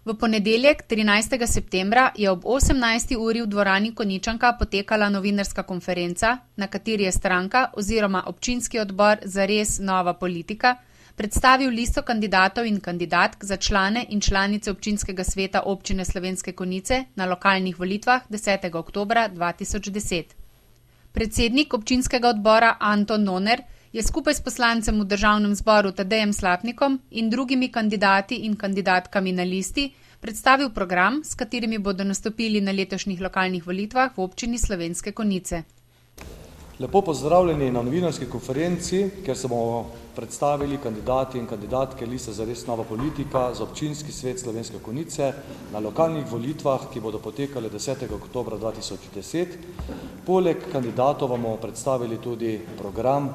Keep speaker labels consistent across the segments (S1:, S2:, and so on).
S1: V ponedeljek, 13. septembra, je ob 18. uri v dvorani Konjičanka potekala novinarska konferenca, na kateri je stranka oziroma občinski odbor Zares nova politika predstavil listo kandidatov in kandidatk za člane in članice občinskega sveta občine Slovenske Konjice na lokalnih volitvah 10. oktobra 2010. Predsednik občinskega odbora Anton Noner je skupaj s poslancem v državnem zboru Tadejem Slapnikom in drugimi kandidati in kandidatkami na listi predstavil program, s katerimi bodo nastopili na letošnjih lokalnih volitvah v občini Slovenske Konjice.
S2: Lepo pozdravljeni na novinarski konferenci, kjer se bomo predstavili kandidati in kandidatke liste Zares nova politika za občinski svet Slovenske Konjice na lokalnih volitvah, ki bodo potekale 10. oktobra 2010. Poleg kandidatov bomo predstavili tudi program,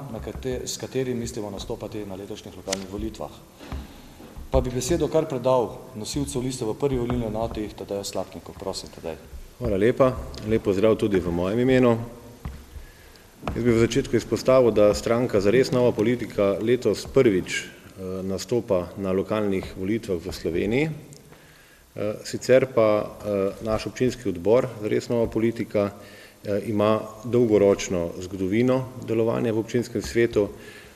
S2: s katerim mislimo nastopati na letošnjih lokalnih volitvah. Pa bi besedo kar predal nosilcu liste v prvi volilni enoti, Tadeju Slapniku. Prosim, Tadej.
S3: Hvala lepa. Lep pozdrav tudi v mojem imenu. Jaz bi v začetku izpostavil, da stranka Zares nova politika letos prvič nastopa na lokalnih volitvah v Sloveniji. Sicer pa naš občinski odbor Zares nova politika ima dolgoročno zgodovino delovanja v občinskem svetu,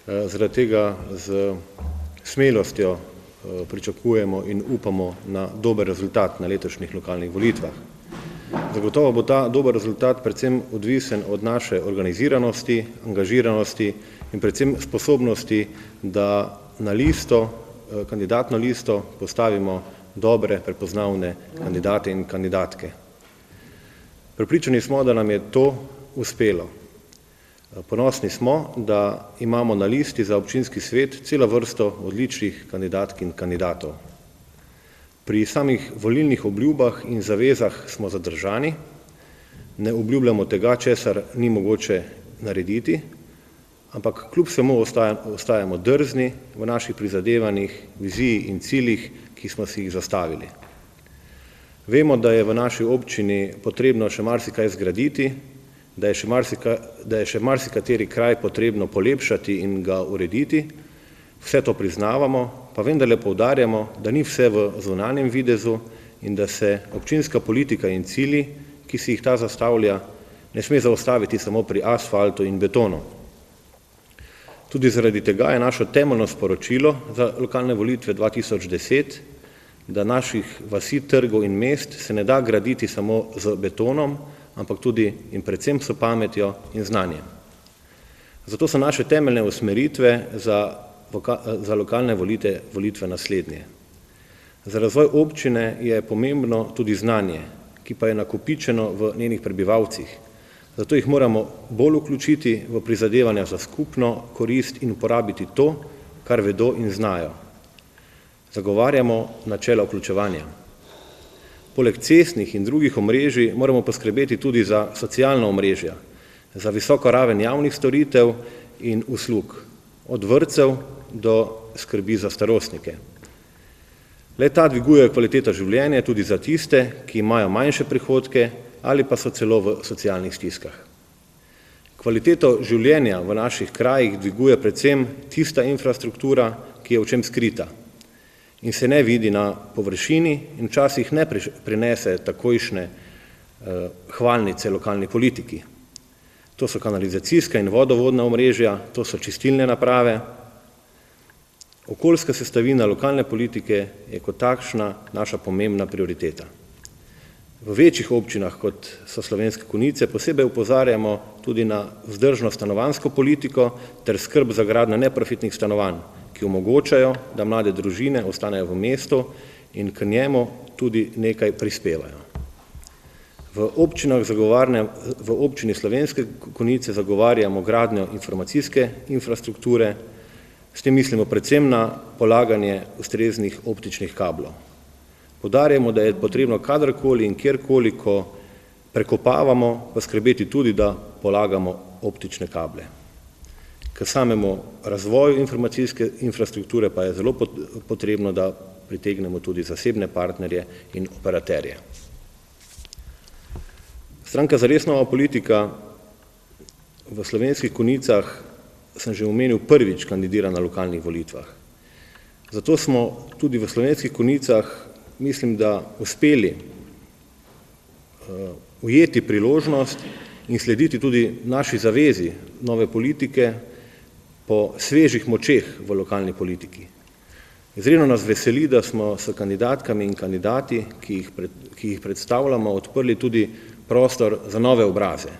S3: zaradi tega z smelostjo pričakujemo in upamo na dober rezultat na letošnjih lokalnih volitvah. Zagotovo bo ta dober rezultat predvsem odvisen od naše organiziranosti, angažiranosti in predvsem sposobnosti, da na listo, kandidatno listo postavimo dobre, prepoznavne kandidate in kandidatke. Prepričani smo, da nam je to uspelo. Ponosni smo, da imamo na listi za občinski svet celo vrsto odličnih kandidatk in kandidatov. Pri samih volilnih obljubah in zavezah smo zadržani, ne obljubljamo tega, česar ni mogoče narediti, ampak kljub vsemu ostajamo drzni v naših prizadevanjih, viziji in ciljih, ki smo si jih zastavili. Vemo, da je v naši občini potrebno še marsikaj zgraditi, da je še marsikateri kraj potrebno polepšati in ga urediti. Vse to priznavamo, pa vendarle poudarjamo, da ni vse v zunanjem videzu in da se občinska politika in cilji, ki si jih ta zastavlja, ne sme zaustaviti samo pri asfaltu in betonu. Tudi zaradi tega je naše temeljno sporočilo za lokalne volitve 2010, da naših vasi, trgov in mest se ne da graditi samo z betonom, ampak tudi in predvsem s pametjo in znanjem. Zato so naše temeljne usmeritve za lokalne volitve naslednje. Za razvoj občine je pomembno tudi znanje, ki pa je nakopičeno v njenih prebivalcih. Zato jih moramo bolj vključiti v prizadevanja za skupno korist in uporabiti to, kar vedo in znajo. Zagovarjamo načela vključevanja. Poleg cestnih in drugih omrežij moramo poskrbeti tudi za socialna omrežja, za visoko raven javnih storitev in uslug, od vrtcev do skrbi za starostnike. Le-ta dviguje kvaliteto življenja tudi za tiste, ki imajo manjše prihodke ali pa so celo v socialnih stiskah. Kvaliteto življenja v naših krajih dviguje predvsem tista infrastruktura, ki je v čem skrita in se ne vidi na površini in včasih ne prinese takojšnje hvalnice lokalni politiki. To so kanalizacijska in vodovodna omrežja, to so čistilne naprave. Okoljska sestavina lokalne politike je kot takšna naša pomembna prioriteta. V večjih občinah, kot so Slovenske Konjice, posebej opozarjamo tudi na vzdržno stanovanjsko politiko ter skrb za gradnjo neprofitnih stanovanj, ki omogočajo, da mlade družine ostanejo v mestu in k njemu tudi nekaj prispevajo. V občini Slovenske Konjice zagovarjamo gradnjo informacijske infrastrukture, s tem mislimo predvsem na polaganje ustreznih optičnih kablov. Poudarjamo, da je potrebno kadarkoli in kjerkoli, ko prekopavamo, poskrbeti tudi, da polagamo optične kable. K samemu razvoju informacijske infrastrukture pa je zelo potrebno, da pritegnemo tudi zasebne partnerje in operaterje. Stranka Zares nova politika v Slovenskih Konjicah, sem že omenil, prvič kandidira na lokalnih volitvah. Zato smo tudi v Slovenskih Konjicah mislim, da uspeli ujeti priložnost in slediti tudi naši zavezi nove politike po svežih močeh v lokalni politiki. Izredno nas veseli, da smo s kandidatkami in kandidati, ki jih predstavljamo, odprli tudi prostor za nove obraze.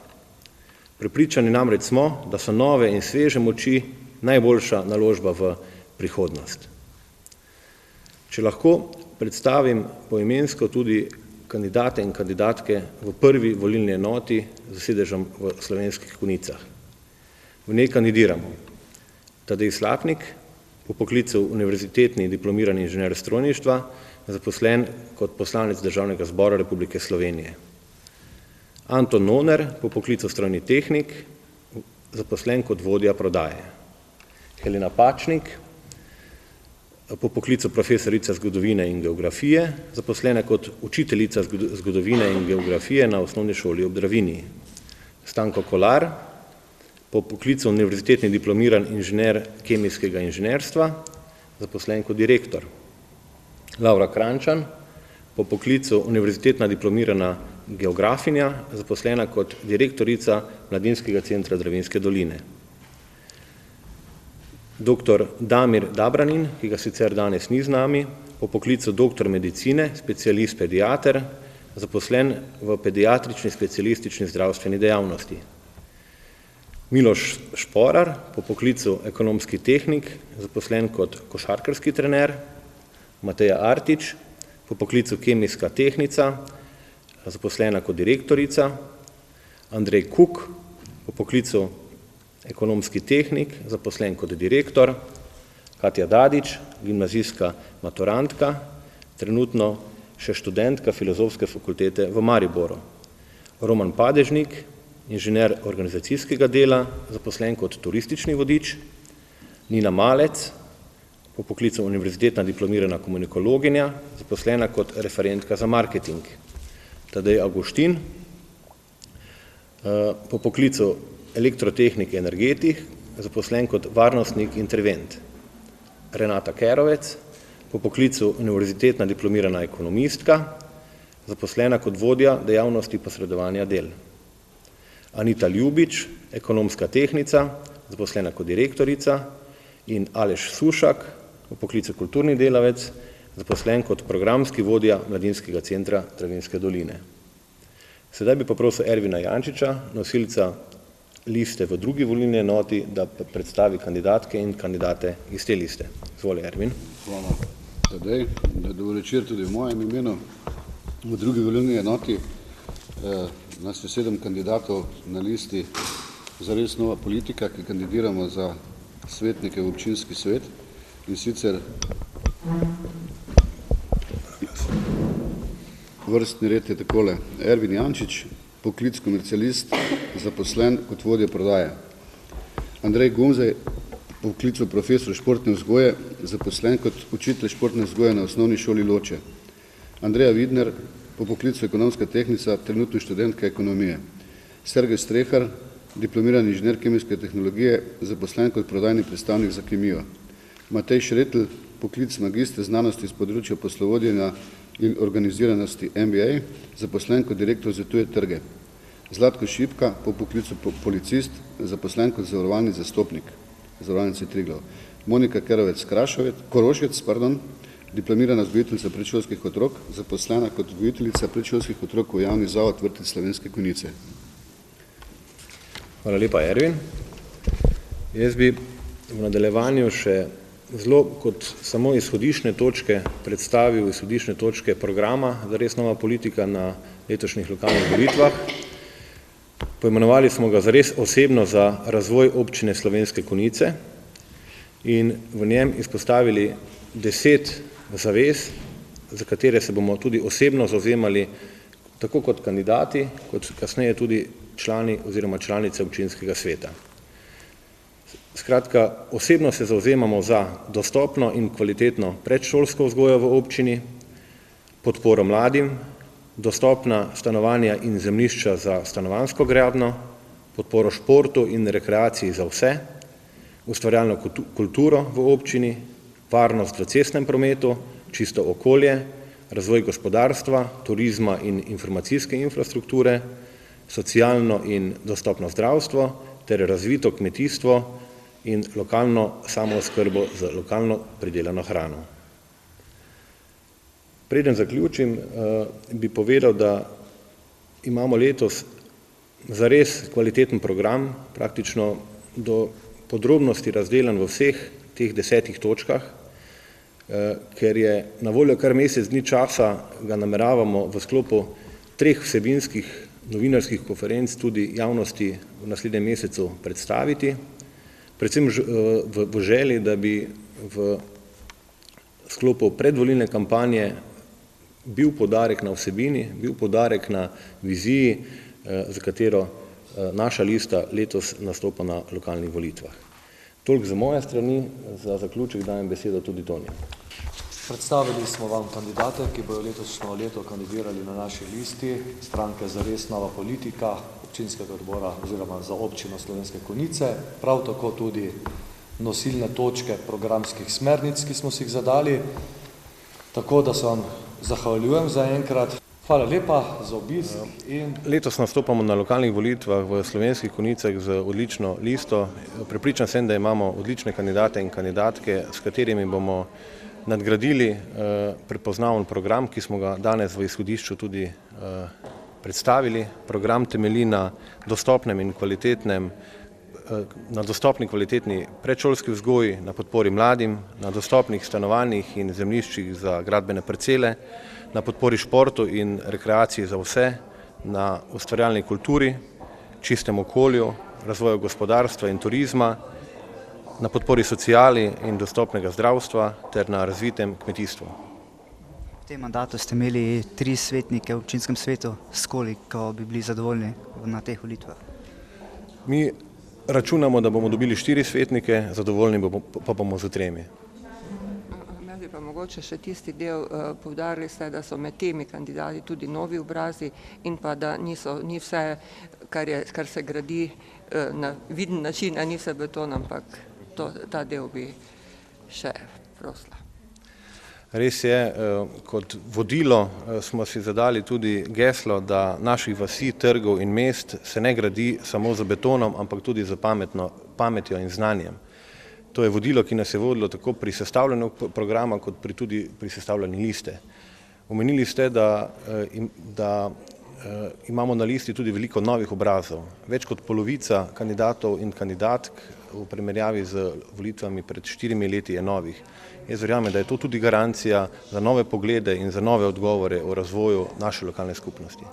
S3: Prepričani namreč smo, da so nove in sveže moči najboljša naložba v prihodnost. Če lahko predstavim poimensko tudi kandidate in kandidatke v prvi volilni enoti z sedežem v Slovenskih Konjicah. V njej kandidiramo Tadej Slapnik, po poklicu univerzitetni diplomirani inženir strojništva, zaposlen kot poslanec Državnega zbora Republike Slovenije. Anton Noner, po poklicu strojni tehnik, zaposlen kot vodja prodaje. Helena Pačnik, po poklicu profesorica zgodovine in geografije, zaposlena kot učiteljica zgodovine in geografije na osnovni šoli ob Dravinji. Stanko Kolar, po poklicu univerzitetni diplomiran inženir kemijskega inženirstva, zaposlen kot direktor. Laura Krančan, po poklicu univerzitetna diplomirana geografinja, zaposlena kot direktorica Mladinskega centra Dravinjske doline. Dr. Damir Dabranin, ki ga sicer danes ni z nami, po poklicu doktor medicine, specialist pediater, zaposlen v pediatrični specialistični zdravstveni dejavnosti. Miloš Šporar, po poklicu ekonomski tehnik, zaposlen kot košarkarski trener. Mateja Artič, po poklicu kemijska tehnica, zaposlena kot direktorica. Andrej Kuk, po poklicu ekonomski tehnik, zaposlen kot direktor. Katja Dadič, gimnazijska maturantka, trenutno še študentka Filozofske fakultete v Mariboru. Roman Padežnik, inženir organizacijskega dela, zaposlen kot turistični vodič. Nina Malec, po poklicu univerzitetna diplomirana komunikologinja, zaposlena kot referentka za marketing. Tadej Avguštin, po poklicu elektrotehnik in energetik, zaposlen kot varnostnik intervent. Renata Kerovec, po poklicu univerzitetna diplomirana ekonomistka, zaposlena kot vodja dejavnosti posredovanja del. Anita Ljubič, ekonomska tehnica, zaposlena kot direktorica, in Aleš Sušak, po poklicu kulturni delavec, zaposlen kot programski vodja Mladinskega centra Dravinjske doline. Sedaj bi poprosil Ervina Jančiča, nosilca liste v drugi volilni enoti, da predstavi kandidatke in kandidate iz te liste. Izvoli, Ervin.
S4: Hvala, Tadej. Dober večer tudi v mojem imenu. V drugi volilni enoti nas je 7 kandidatov na listi Zares nova politika, ki kandidiramo za svetnike v občinski svet. In sicer vrstni red je takole: Ervin Jančič, poklic komercialist, zaposlen kot vodja prodaje. Andrej Gumzej, po poklicu profesor športne vzgoje, zaposlen kot učitelj športne vzgoje na osnovni šoli Loče. Andreja Vidner, po poklicu ekonomska tehnica, trenutno študentka ekonomije. Sergej Strehar, diplomirani inženir kemijske tehnologije, zaposlen kot prodajni predstavnik za kemijo. Matej Šretl, poklic magistra znanosti iz področja poslovodenja in organiziranosti MBA, zaposlen kot direktor za tuje trge. Zlatko Šipka, po poklicu policist, zaposlen kot zavarovalni zastopnik, zavarovalnice Triglav. Monika Kerovec Korošec, diplomirana vzgojiteljica predšolskih otrok, zaposlena kot vzgojiteljica predšolskih otrok v javni zavod Vrtec Slovenske Konjice.
S3: Hvala lepa, Ervin. Jaz bi v nadaljevanju še zelo kot samo izhodišne točke predstavil izhodišne točke programa Zares nova politika na letošnjih lokalnih volitvah. Poimenovali smo ga Zares osebno za razvoj občine Slovenske Konjice in v njem izpostavili 10 zavez, za katere se bomo tudi osebno zavzemali, tako kot kandidati, kot kasneje tudi člani oziroma članice občinskega sveta. Skratka, osebno se zavzemamo za dostopno in kvalitetno predšolsko vzgojo v občini, podporo mladim, dostopna stanovanja in zemljišča za stanovanjsko gradnjo, podporo športu in rekreaciji za vse, ustvarjalno kulturo v občini, varnost v cestnem prometu, čisto okolje, razvoj gospodarstva, turizma in informacijske infrastrukture, socialno in dostopno zdravstvo ter razvito kmetijstvo in lokalno samooskrbo z lokalno pridelano hrano. Preden zaključim, bi povedal, da imamo letos zares kvaliteten program, praktično do podrobnosti razdelan v vseh teh 10 točkah, ker je na voljo kar mesec dni časa, ga nameravamo v sklopu 3 vsebinskih novinarskih konferenc tudi javnosti v naslednjem mesecu predstaviti, predvsem v želji, da bi v sklopu predvolilne kampanje bil poudarek na vsebini, bil poudarek na viziji, za katero naša lista letos nastopa na lokalnih volitvah. Toliko z moje strani, za zaključek dajem besedo tudi Tonju.
S2: Predstavili smo vam kandidate, ki bodo letošnjo leto kandidirali na naši listi stranke Zares nova politika, občinskega odbora oziroma za občino Slovenske Konjice, prav tako tudi nosilne točke programskih smernic, ki smo si jih zadali. Tako da se vam zahvaljujem za enkrat. Hvala lepa za obisk.
S3: Letos nastopamo na lokalnih volitvah v Slovenskih Konjicah z odlično listo. Prepričan sem, da imamo odlične kandidate in kandidatke, s katerimi bomo nadgradili prepoznaven program, ki smo ga danes v izhodišču tudi predstavili. Program temelji na dostopni kvalitetni predšolski vzgoji, na podpori mladim, na dostopnih stanovanjih in zemljiščih za gradbene parcele, na podpori športu in rekreaciji za vse, na ustvarjalni kulturi, čistem okolju, razvoju gospodarstva in turizma, na podpori sociali in dostopnega zdravstva ter na razvitem kmetijstvu.
S5: V tem mandatu ste imeli 3 svetnike v občinskem svetu, s koliko bi bili zadovoljni na teh volitvah?
S3: Mi računamo, da bomo dobili 4 svetnike, zadovoljni pa bomo z 3.
S6: Meni pa mogoče še tisti del, poudarili ste, da so med temi kandidati tudi novi obrazi in pa da ni vse, kar se gradi na viden način, ni vse beton, ampak ta del bi še prosila.
S3: Res je, kot vodilo smo si zadali tudi geslo, da naših vasi, trgov in mest se ne gradi samo z betonom, ampak tudi z pametjo in znanjem. To je vodilo, ki nas je vodilo tako pri sestavljanju programa, kot tudi pri sestavljanju liste. Omenili ste, da imamo na listi tudi veliko novih obrazov. Več kot polovica kandidatov in kandidatk v primerjavi z volitvami pred 4 leti je novih. Jaz verjamem, da je to tudi garancija za nove poglede in za nove odgovore o razvoju naše lokalne skupnosti.